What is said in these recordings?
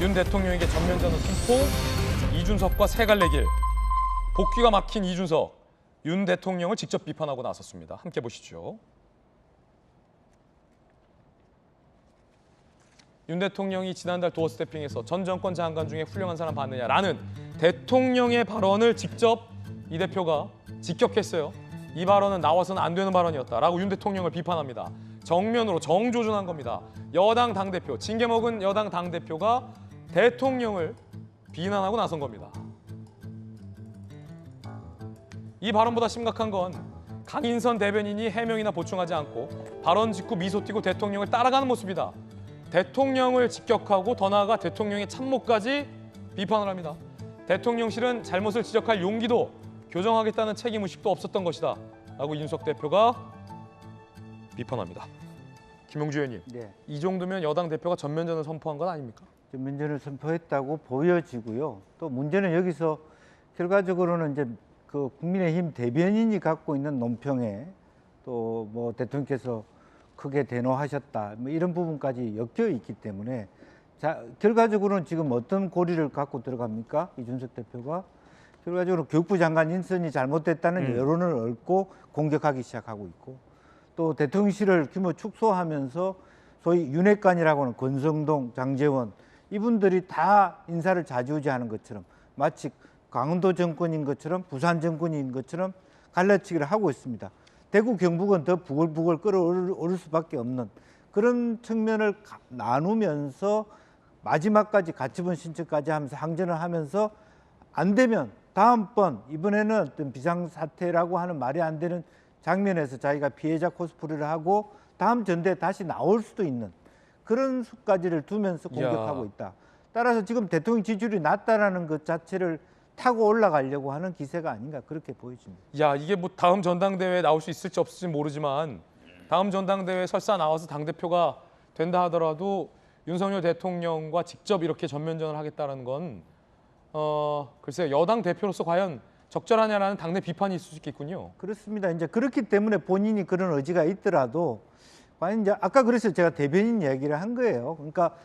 윤 대통령에게 전면전을 선포, 이준석과 새 갈래 길. 복귀가 막힌 이준석, 윤 대통령을 직접 비판하고 나섰습니다. 함께 보시죠. 윤 대통령이 지난달 도어 스태핑에서 전 정권 장관 중에 훌륭한 사람 봤느냐라는 대통령의 발언을 직접 이 대표가 직격했어요. 이 발언은 나와서는 안 되는 발언이었다라고 윤 대통령을 비판합니다. 정면으로 정조준한 겁니다. 여당 당대표, 징계 먹은 여당 당대표가 대통령을 비난하고 나선 겁니다. 이 발언보다 심각한 건 강인선 대변인이 해명이나 보충하지 않고 발언 직후 미소 띠고 대통령을 따라가는 모습이다. 대통령을 직격하고 더 나아가 대통령의 참모까지 비판을 합니다. 대통령실은 잘못을 지적할 용기도 교정하겠다는 책임의식도 없었던 것이다 라고 이준석 대표가 비판합니다. 김용주 의원님, 네. 이 정도면 여당 대표가 전면전을 선포한 건 아닙니까? 전면전을 선포했다고 보여지고요. 또 문제는 여기서 결과적으로는 이제 그 국민의힘 대변인이 갖고 있는 논평에 또 뭐 대통령께서 크게 대노하셨다 뭐 이런 부분까지 엮여 있기 때문에 자 결과적으로는 지금 어떤 고리를 갖고 들어갑니까? 이준석 대표가 결과적으로 교육부 장관 인선이 잘못됐다는 여론을 얻고 공격하기 시작하고 있고 또 대통령실을 규모 축소하면서 소위 윤핵관이라고 하는 권성동, 장제원 이분들이 다 인사를 좌지우지하는 것처럼 마치 강원도 정권인 것처럼 부산 정권인 것처럼 갈라치기를 하고 있습니다. 대구 경북은 더 부글부글 끓어오를 수밖에 없는 그런 측면을 나누면서 마지막까지 가처분 신청까지 하면서 항전을 하면서 안 되면 다음번 이번에는 어떤 비상사태라고 하는 말이 안 되는 장면에서 자기가 피해자 코스프레를 하고 다음 전대에 다시 나올 수도 있는 그런 수까지를 두면서 공격하고 있다. 따라서 지금 대통령 지지율이 낮다라는 것 자체를 타고 올라가려고 하는 기세가 아닌가 그렇게 보여집니다. 야, 이게 뭐 다음 전당대회에 나올 수 있을지 없을지 모르지만 다음 전당대회에 설사 나와서 당대표가 된다 하더라도 윤석열 대통령과 직접 이렇게 전면전을 하겠다는 건 글쎄요, 여당 대표로서 과연 적절하냐라는 당내 비판이 있을 수 있겠군요. 그렇습니다. 이제 그렇기 때문에 본인이 그런 의지가 있더라도 과연 이제 아까 그래서 제가 대변인 얘기를 한 거예요. 그러니까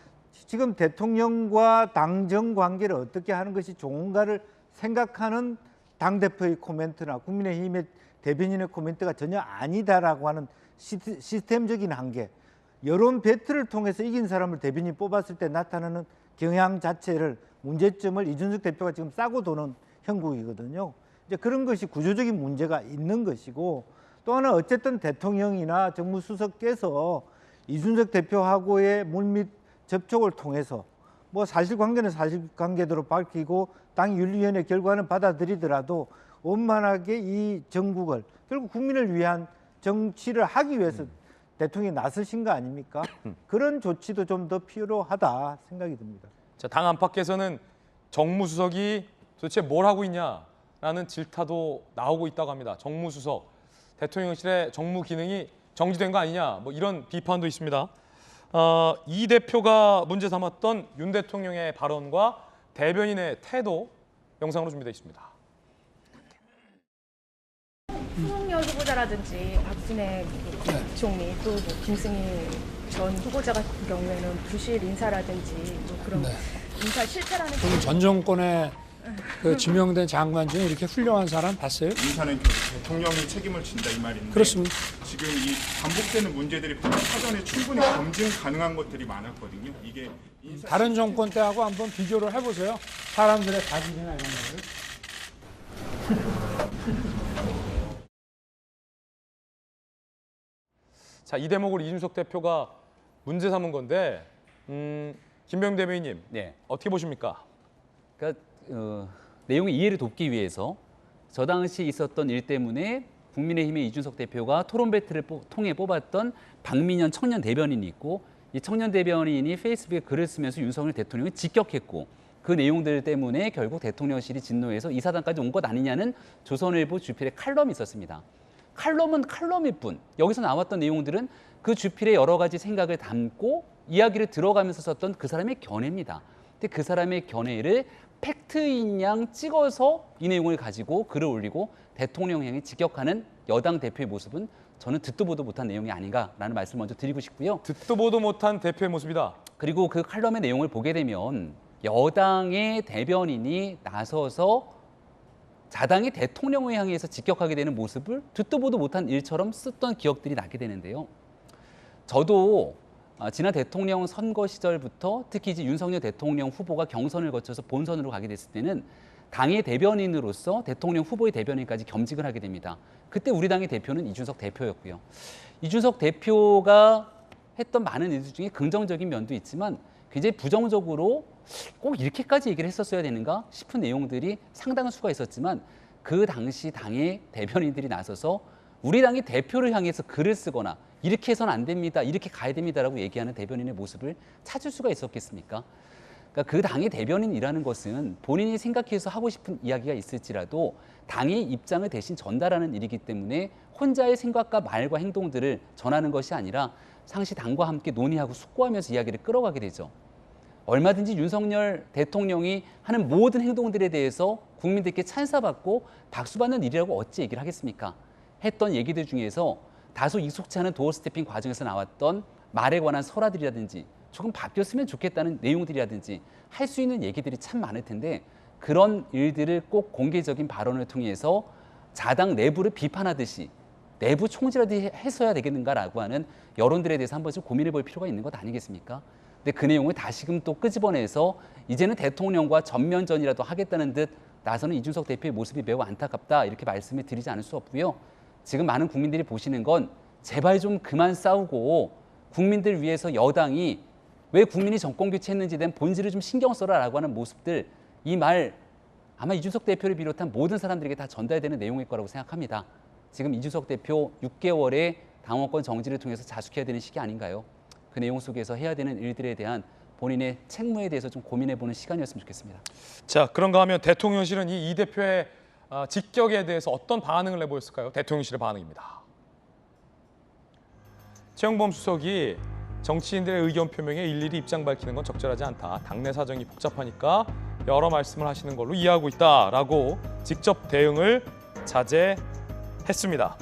지금 대통령과 당정 관계를 어떻게 하는 것이 좋은가를 생각하는 당대표의 코멘트나 국민의힘의 대변인의 코멘트가 전혀 아니다라고 하는 시스템적인 한계, 여론 배틀을 통해서 이긴 사람을 대변인 뽑았을 때 나타나는 경향 자체를 문제점을 이준석 대표가 지금 싸고 도는 형국이거든요. 이제 그런 것이 구조적인 문제가 있는 것이고 또 하나 어쨌든 대통령이나 정무수석께서 이준석 대표하고의 물밑 접촉을 통해서 뭐 사실관계는 사실관계대로 밝히고 당윤리위원회 결과는 받아들이더라도 원만하게 이 정국을 결국 국민을 위한 정치를 하기 위해서 대통령이 나서신 거 아닙니까? 그런 조치도 좀 더 필요하다 생각이 듭니다. 자, 당 안팎에서는 정무수석이 도대체 뭘 하고 있냐라는 질타도 나오고 있다고 합니다. 정무수석, 대통령실의 정무 기능이 정지된 거 아니냐, 뭐 이런 비판도 있습니다. 이 대표가 문제 삼았던 윤 대통령의 발언과 대변인의 태도 영상으로 준비되어 있습니다. 윤석열 후보자라든지 박진애 총리 또 뭐 김승희 전 후보자 같은 경우에는 부실 인사라든지 뭐 그런 인사 실패라는 그럼 전 정권에 그 지명된 장관 중에 이렇게 훌륭한 사람 봤어요? 인사는 결국 대통령이 책임을 진다 이 말인데 그렇습니다. 지금 이 반복되는 문제들이 사전에 충분히 검증 가능한 것들이 많았거든요. 이게 다른 정권 때하고 한번 비교를 해보세요. 사람들의 가질이나 이런 거를. 자, 이 대목을 이준석 대표가 문제 삼은 건데 김병 대변인님, 네. 어떻게 보십니까? 그러니까 내용의 이해를 돕기 위해서 저 당시 있었던 일 때문에 국민의힘의 이준석 대표가 토론 배틀을 통해 뽑았던 박민현 청년 대변인이 있고 이 청년 대변인이 페이스북에 글을 쓰면서 윤석열 대통령을 직격했고 그 내용들 때문에 결국 대통령실이 진노해서 이 사단까지 온 것 아니냐는 조선일보 주필의 칼럼이 있었습니다. 칼럼은 칼럼일 뿐 여기서 나왔던 내용들은 그 주필의 여러 가지 생각을 담고 이야기를 들어가면서 썼던 그 사람의 견해입니다. 근데 그 사람의 견해를 팩트인 양 찍어서 이 내용을 가지고 글을 올리고 대통령 향해 직격하는 여당 대표의 모습은 저는 듣도 보도 못한 내용이 아닌가라는 말씀을 먼저 드리고 싶고요. 듣도 보도 못한 대표의 모습이다. 그리고 그 칼럼의 내용을 보게 되면 여당의 대변인이 나서서 자당의 대통령을 향해서 직격하게 되는 모습을 듣도 보도 못한 일처럼 썼던 기억들이 나게 되는데요. 저도 지난 대통령 선거 시절부터 특히 이제 윤석열 대통령 후보가 경선을 거쳐서 본선으로 가게 됐을 때는 당의 대변인으로서 대통령 후보의 대변인까지 겸직을 하게 됩니다. 그때 우리 당의 대표는 이준석 대표였고요. 이준석 대표가 했던 많은 일들 중에 긍정적인 면도 있지만 굉장히 부정적으로 꼭 이렇게까지 얘기를 했었어야 되는가 싶은 내용들이 상당한 수가 있었지만 그 당시 당의 대변인들이 나서서 우리 당의 대표를 향해서 글을 쓰거나 이렇게 해서는 안 됩니다, 이렇게 가야 됩니다라고 얘기하는 대변인의 모습을 찾을 수가 있었겠습니까? 그러니까 그 당의 대변인이라는 것은 본인이 생각해서 하고 싶은 이야기가 있을지라도 당의 입장을 대신 전달하는 일이기 때문에 혼자의 생각과 말과 행동들을 전하는 것이 아니라 상시 당과 함께 논의하고 숙고하면서 이야기를 끌어가게 되죠. 얼마든지 윤석열 대통령이 하는 모든 행동들에 대해서 국민들께 찬사받고 박수받는 일이라고 어찌 얘기를 하겠습니까? 했던 얘기들 중에서 다소 익숙치 않은 도어 스태핑 과정에서 나왔던 말에 관한 설화들이라든지 조금 바뀌었으면 좋겠다는 내용들이라든지 할 수 있는 얘기들이 참 많을 텐데 그런 일들을 꼭 공개적인 발언을 통해서 자당 내부를 비판하듯이 내부 총질하듯이 했어야 되겠는가라고 하는 여론들에 대해서 한 번쯤 고민해 볼 필요가 있는 것 아니겠습니까? 근데 그 내용을 다시금 또 끄집어내서 이제는 대통령과 전면전이라도 하겠다는 듯 나서는 이준석 대표의 모습이 매우 안타깝다 이렇게 말씀을 드리지 않을 수 없고요. 지금 많은 국민들이 보시는 건 제발 좀 그만 싸우고 국민들 위해서 여당이 왜 국민이 정권 교체했는지에 대한 본질을 좀 신경 써라라고 하는 모습들 이 말 아마 이준석 대표를 비롯한 모든 사람들에게 다 전달되는 내용일 거라고 생각합니다. 지금 이준석 대표 6개월의 당원권 정지를 통해서 자숙해야 되는 시기 아닌가요? 그 내용 속에서 해야 되는 일들에 대한 본인의 책무에 대해서 좀 고민해보는 시간이었으면 좋겠습니다. 자, 그런가 하면 대통령실은 이 대표의 직격에 대해서 어떤 반응을 내보였을까요? 대통령실의 반응입니다. 최영범 수석이 정치인들의 의견 표명에 일일이 입장 밝히는 건 적절하지 않다. 당내 사정이 복잡하니까 여러 말씀을 하시는 걸로 이해하고 있다라고 직접 대응을 자제했습니다.